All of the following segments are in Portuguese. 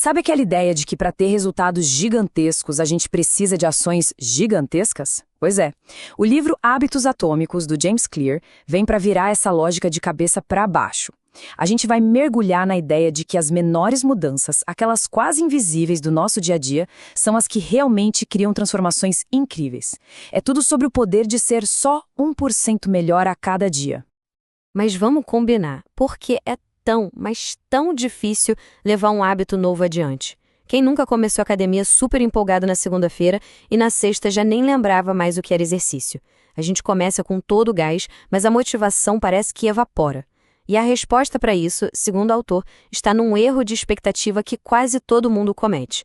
Sabe aquela ideia de que para ter resultados gigantescos a gente precisa de ações gigantescas? Pois é. O livro Hábitos Atômicos, do James Clear, vem para virar essa lógica de cabeça para baixo. A gente vai mergulhar na ideia de que as menores mudanças, aquelas quase invisíveis do nosso dia a dia, são as que realmente criam transformações incríveis. É tudo sobre o poder de ser só 1% melhor a cada dia. Mas vamos combinar, porque é tão, mas tão difícil levar um hábito novo adiante. Quem nunca começou a academia super empolgado na segunda-feira e na sexta já nem lembrava mais o que era exercício? A gente começa com todo o gás, mas a motivação parece que evapora. E a resposta para isso, segundo o autor, está num erro de expectativa que quase todo mundo comete.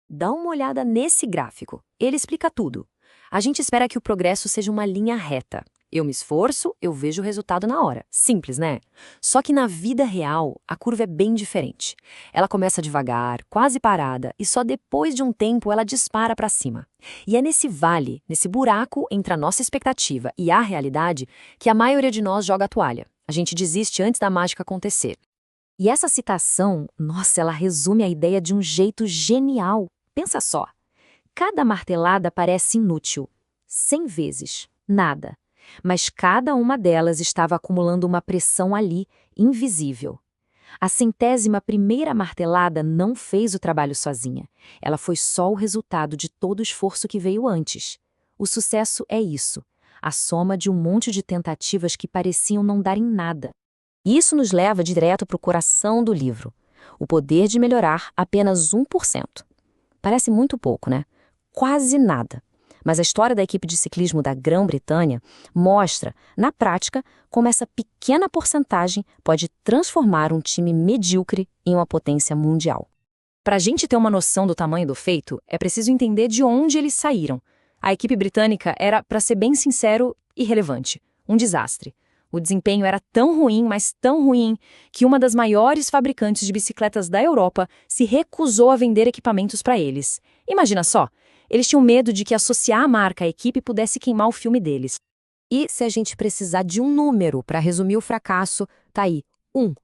Dá uma olhada nesse gráfico. Ele explica tudo. A gente espera que o progresso seja uma linha reta. Eu me esforço, eu vejo o resultado na hora. Simples, né? Só que na vida real, a curva é bem diferente. Ela começa devagar, quase parada, e só depois de um tempo ela dispara para cima. E é nesse vale, nesse buraco entre a nossa expectativa e a realidade, que a maioria de nós joga a toalha. A gente desiste antes da mágica acontecer. E essa citação, nossa, ela resume a ideia de um jeito genial. Pensa só. Cada martelada parece inútil. 100 vezes. Nada. Mas cada uma delas estava acumulando uma pressão ali, invisível. A 100ª martelada não fez o trabalho sozinha. Ela foi só o resultado de todo o esforço que veio antes. O sucesso é isso, a soma de um monte de tentativas que pareciam não dar em nada. E isso nos leva direto para o coração do livro. O poder de melhorar apenas 1%. Parece muito pouco, né? Quase nada. Mas a história da equipe de ciclismo da Grã-Bretanha mostra, na prática, como essa pequena porcentagem pode transformar um time medíocre em uma potência mundial. Para a gente ter uma noção do tamanho do feito, é preciso entender de onde eles saíram. A equipe britânica era, para ser bem sincero, irrelevante. Um desastre. O desempenho era tão ruim, mas tão ruim, que uma das maiores fabricantes de bicicletas da Europa se recusou a vender equipamentos para eles. Imagina só! Eles tinham medo de que associar a marca à equipe pudesse queimar o filme deles. E se a gente precisar de um número para resumir o fracasso, tá aí, 1.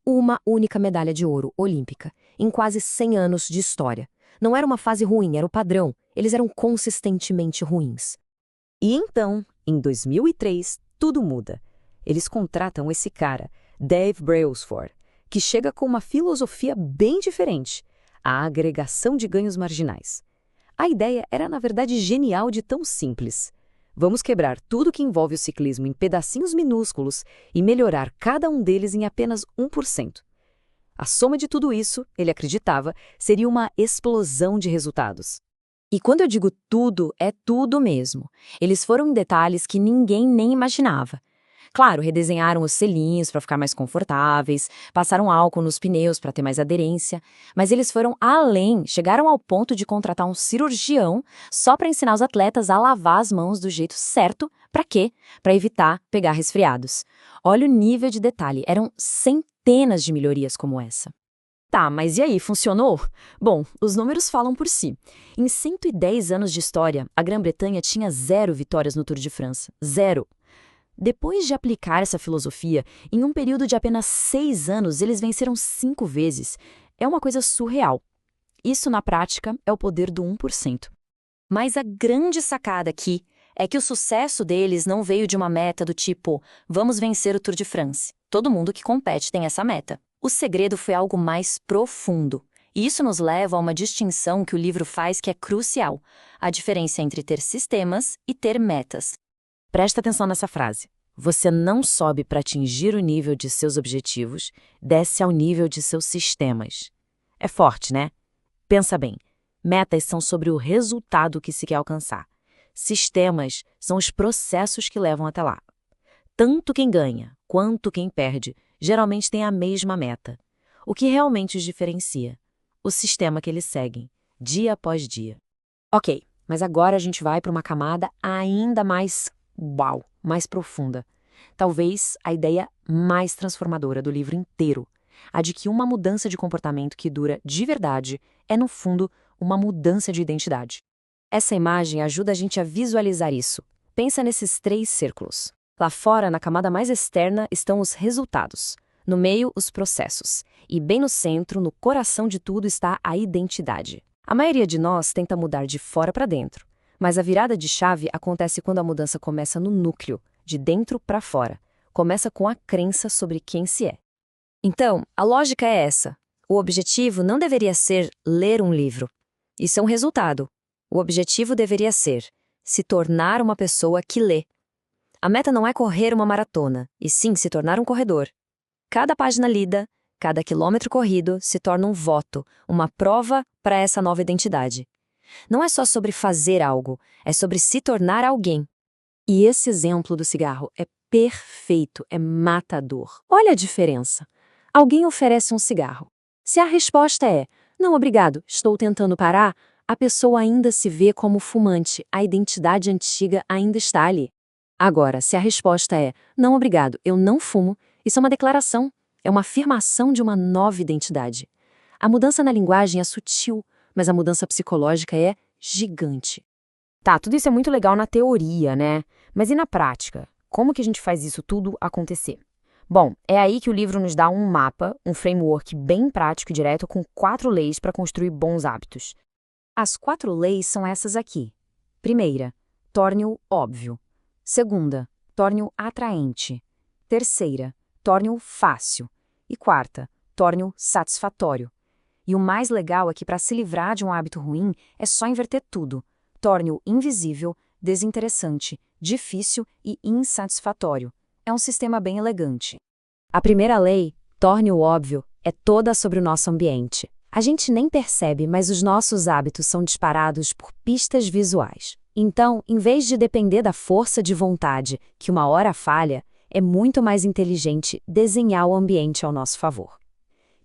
Uma única medalha de ouro olímpica, em quase 100 anos de história. Não era uma fase ruim, era o padrão. Eles eram consistentemente ruins. E então, em 2003, tudo muda. Eles contratam esse cara, Dave Brailsford, que chega com uma filosofia bem diferente, a agregação de ganhos marginais. A ideia era, na verdade, genial de tão simples. Vamos quebrar tudo que envolve o ciclismo em pedacinhos minúsculos e melhorar cada um deles em apenas 1%. A soma de tudo isso, ele acreditava, seria uma explosão de resultados. E quando eu digo tudo, é tudo mesmo. Eles foram em detalhes que ninguém nem imaginava. Claro, redesenharam os selinhos para ficar mais confortáveis, passaram álcool nos pneus para ter mais aderência, mas eles foram além, chegaram ao ponto de contratar um cirurgião só para ensinar os atletas a lavar as mãos do jeito certo. Para quê? Para evitar pegar resfriados. Olha o nível de detalhe, eram centenas de melhorias como essa. Tá, mas e aí, funcionou? Bom, os números falam por si. Em 110 anos de história, a Grã-Bretanha tinha 0 vitórias no Tour de França. 0. Depois de aplicar essa filosofia, em um período de apenas 6 anos, eles venceram 5 vezes. É uma coisa surreal. Isso, na prática, é o poder do 1%. Mas a grande sacada aqui é que o sucesso deles não veio de uma meta do tipo, vamos vencer o Tour de France. Todo mundo que compete tem essa meta. O segredo foi algo mais profundo. E isso nos leva a uma distinção que o livro faz que é crucial. A diferença entre ter sistemas e ter metas. Presta atenção nessa frase. Você não sobe para atingir o nível de seus objetivos, desce ao nível de seus sistemas. É forte, né? Pensa bem. Metas são sobre o resultado que se quer alcançar. Sistemas são os processos que levam até lá. Tanto quem ganha quanto quem perde geralmente tem a mesma meta. O que realmente os diferencia? O sistema que eles seguem, dia após dia. Ok, mas agora a gente vai para uma camada ainda mais mais profunda. Talvez a ideia mais transformadora do livro inteiro. A de que uma mudança de comportamento que dura de verdade é, no fundo, uma mudança de identidade. Essa imagem ajuda a gente a visualizar isso. Pensa nesses 3 círculos. Lá fora, na camada mais externa, estão os resultados. No meio, os processos. E bem no centro, no coração de tudo, está a identidade. A maioria de nós tenta mudar de fora para dentro, mas a virada de chave acontece quando a mudança começa no núcleo, de dentro para fora. Começa com a crença sobre quem se é. Então, a lógica é essa. O objetivo não deveria ser ler um livro. Isso é um resultado. O objetivo deveria ser se tornar uma pessoa que lê. A meta não é correr uma maratona, e sim se tornar um corredor. Cada página lida, cada quilômetro corrido se torna um voto, uma prova para essa nova identidade. Não é só sobre fazer algo, é sobre se tornar alguém. E esse exemplo do cigarro é perfeito, é matador. Olha a diferença. Alguém oferece um cigarro. Se a resposta é, não obrigado, estou tentando parar, a pessoa ainda se vê como fumante, a identidade antiga ainda está ali. Agora, se a resposta é, não obrigado, eu não fumo, isso é uma declaração, é uma afirmação de uma nova identidade. A mudança na linguagem é sutil, mas a mudança psicológica é gigante. Tá, tudo isso é muito legal na teoria, né? Mas e na prática? Como que a gente faz isso tudo acontecer? Bom, é aí que o livro nos dá um mapa, um framework bem prático e direto com 4 leis para construir bons hábitos. As 4 leis são essas aqui. Primeira, torne-o óbvio. Segunda, torne-o atraente. Terceira, torne-o fácil. E quarta, torne-o satisfatório. E o mais legal é que para se livrar de um hábito ruim é só inverter tudo. Torne-o invisível, desinteressante, difícil e insatisfatório. É um sistema bem elegante. A primeira lei, torne-o óbvio, é toda sobre o nosso ambiente. A gente nem percebe, mas os nossos hábitos são disparados por pistas visuais. Então, em vez de depender da força de vontade, que uma hora falha, é muito mais inteligente desenhar o ambiente ao nosso favor.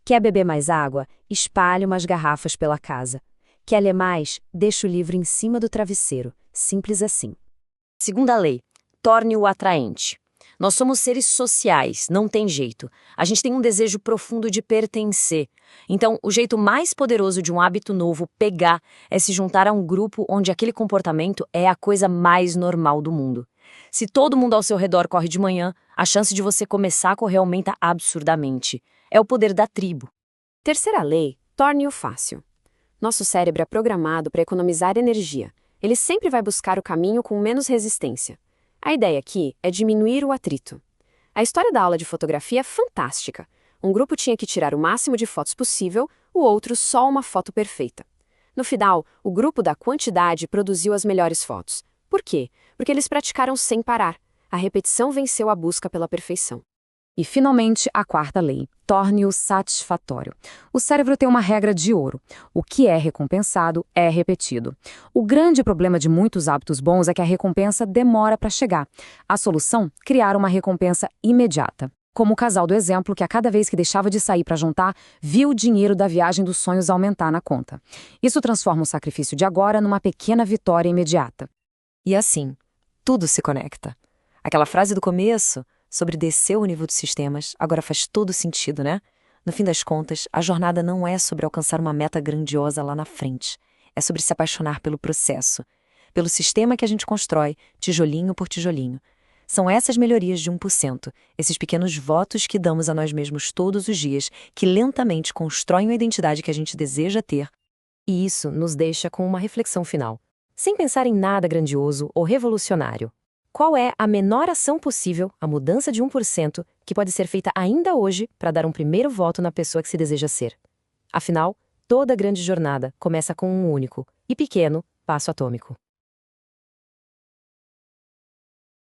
Quer beber mais água? Espalhe umas garrafas pela casa. Quer ler mais? Deixa o livro em cima do travesseiro. Simples assim. Segunda lei, torne-o atraente. Nós somos seres sociais, não tem jeito. A gente tem um desejo profundo de pertencer. Então, o jeito mais poderoso de um hábito novo pegar é se juntar a um grupo onde aquele comportamento é a coisa mais normal do mundo. Se todo mundo ao seu redor corre de manhã, a chance de você começar a correr aumenta absurdamente. É o poder da tribo. Terceira lei, torne-o fácil. Nosso cérebro é programado para economizar energia. Ele sempre vai buscar o caminho com menos resistência. A ideia aqui é diminuir o atrito. A história da aula de fotografia é fantástica. Um grupo tinha que tirar o máximo de fotos possível, o outro só uma foto perfeita. No final, o grupo da quantidade produziu as melhores fotos. Por quê? Porque eles praticaram sem parar. A repetição venceu a busca pela perfeição. E, finalmente, a quarta lei, torne-o satisfatório. O cérebro tem uma regra de ouro. O que é recompensado é repetido. O grande problema de muitos hábitos bons é que a recompensa demora para chegar. A solução? Criar uma recompensa imediata. Como o casal do exemplo que a cada vez que deixava de sair para jantar, viu o dinheiro da viagem dos sonhos aumentar na conta. Isso transforma o sacrifício de agora numa pequena vitória imediata. E assim, tudo se conecta. Aquela frase do começo sobre descer o nível dos sistemas, agora faz todo sentido, né? No fim das contas, a jornada não é sobre alcançar uma meta grandiosa lá na frente. É sobre se apaixonar pelo processo, pelo sistema que a gente constrói, tijolinho por tijolinho. São essas melhorias de 1%, esses pequenos votos que damos a nós mesmos todos os dias, que lentamente constroem a identidade que a gente deseja ter. E isso nos deixa com uma reflexão final. Sem pensar em nada grandioso ou revolucionário. Qual é a menor ação possível, a mudança de 1%, que pode ser feita ainda hoje para dar um primeiro voto na pessoa que se deseja ser? Afinal, toda grande jornada começa com um único e pequeno passo atômico.